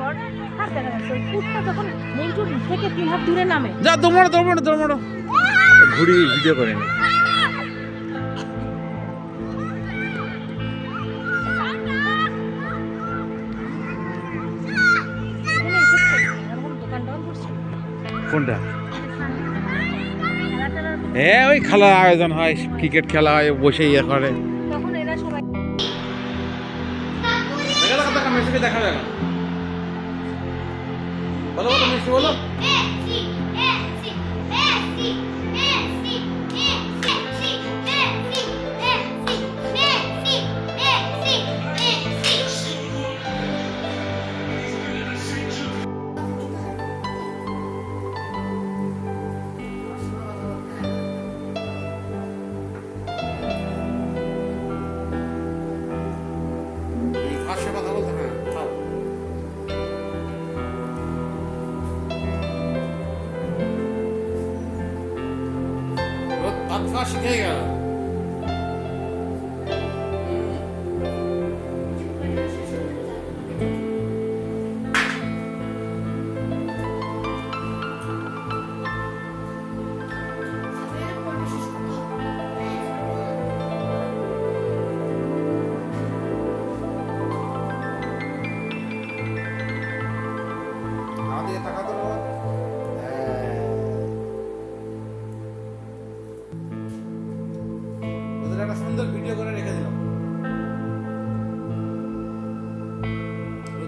পর আর দেখা যাচ্ছে ওই কুটটা যখন মন্টুর থেকে 3 হাত দূরে নামে। যা দৌড় মারো ঘুরি ভিডিও করে নি। কোনটা? হ্যাঁ, ওই খেলার আয়োজন হয়, ক্রিকেট খেলা হয়, বসে ইয়ে করে। তখন এরা সবাই মেসিকে দেখা যায় না। বলো মেসি বলো। কথা বলতে হ্যাঁ খাও। ভাত খাওয়া শিখে গেল। একটা সুন্দর ভিডিও করে রেখে দিলাম,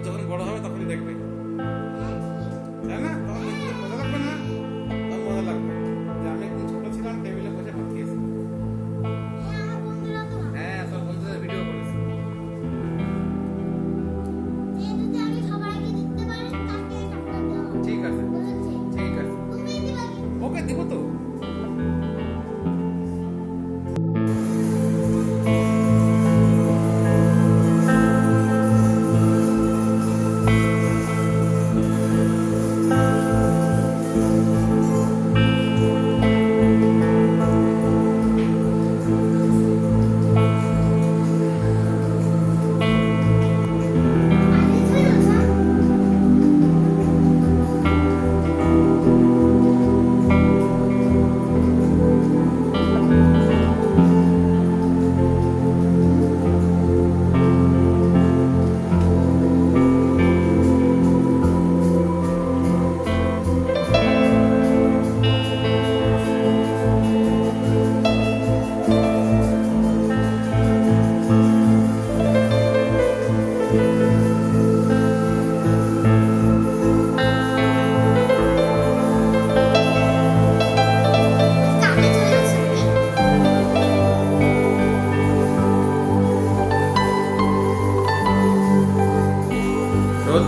যখন বড় হবে তখনই দেখবে, তাই না? তখন মজা লাগবে না? তখন মজা লাগবে যে আমি একদিন ছোট ছিলাম, টেবিলে বসে ভাত খেয়েছি। হ্যাঁ, তোর বন্ধুদের ভিডিও করেছি। ঠিক আছে ঠিক আছে, ওকে দিব তো।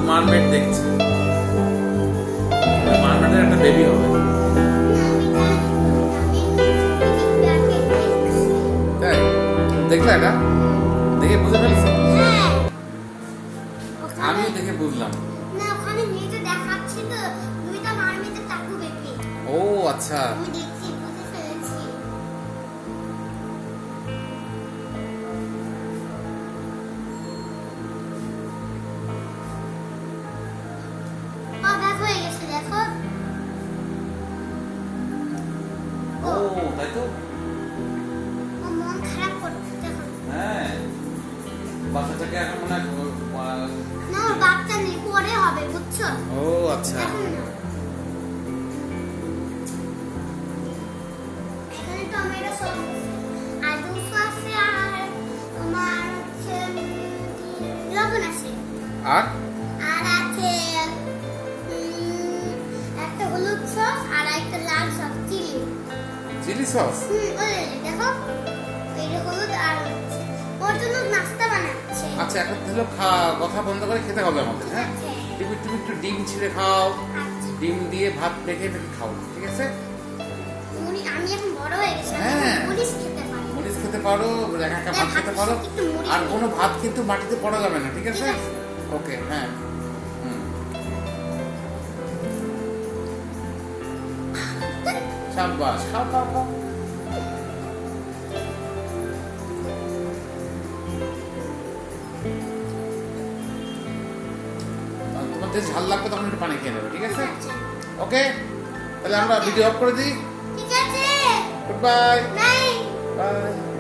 মারমেড দেখছি, মারমেডের একটা বেবি হবে। তাই দেখলে এটা দেখে বুঝে ফেলছি, আমিও দেখে বুঝলাম। না, ওখানে নিচে দেখাচ্ছি তো দুইটা মারমেডের টাকু বেবি। ও আচ্ছা, আমি দেখছি, বুঝে ফেলেছি। হয়ে গেছে দেখো। ও তাই তো, মন খারাপ করছে দেখো। হ্যাঁ বাচ্চাটাকে এখন মনে হয় না, ওর বাচ্চা নেই, পরে হবে বুঝছো। ও আচ্ছা, এখন না। এখানে টমেটো সস আছে, আলু আছে, আর তোমার হচ্ছে লবণ আছে, আর আর আছে একটা হলুদ সস আর একটা লাল সস, চিলি সস। ওই দেখো, এই যে হলুদ আর হচ্ছে ওর জন্য নাস্তা বানাচ্ছে। আচ্ছা, এখন তাহলে কথা বন্ধ করে খেতে হবে আমাদের। হ্যাঁ, তুমি একটু ডিম ছিঁড়ে খাও, ডিম দিয়ে ভাত মেখে খাও, ঠিক আছে? আমি এখন বড় হয়ে গেছি, হ্যাঁ, মরিচ খেতে পারি, মরিচ খেতে পারো, একা ভাত খেতে পারো, আর কোনো ভাত কিন্তু মাটিতে পড়া যাবে না, ঠিক আছে? ওকে, হ্যাঁ। শাবাশ, খাও খাও খাও। তোমার মধ্যে ঝাল লাগবে তখন একটু পানি খেয়ে নেবে, ঠিক আছে? আচ্ছা, ওকে, তাহলে আমরা ভিডিও অফ করে দিই। ঠিক আছে গুড বাই। নাই বাই।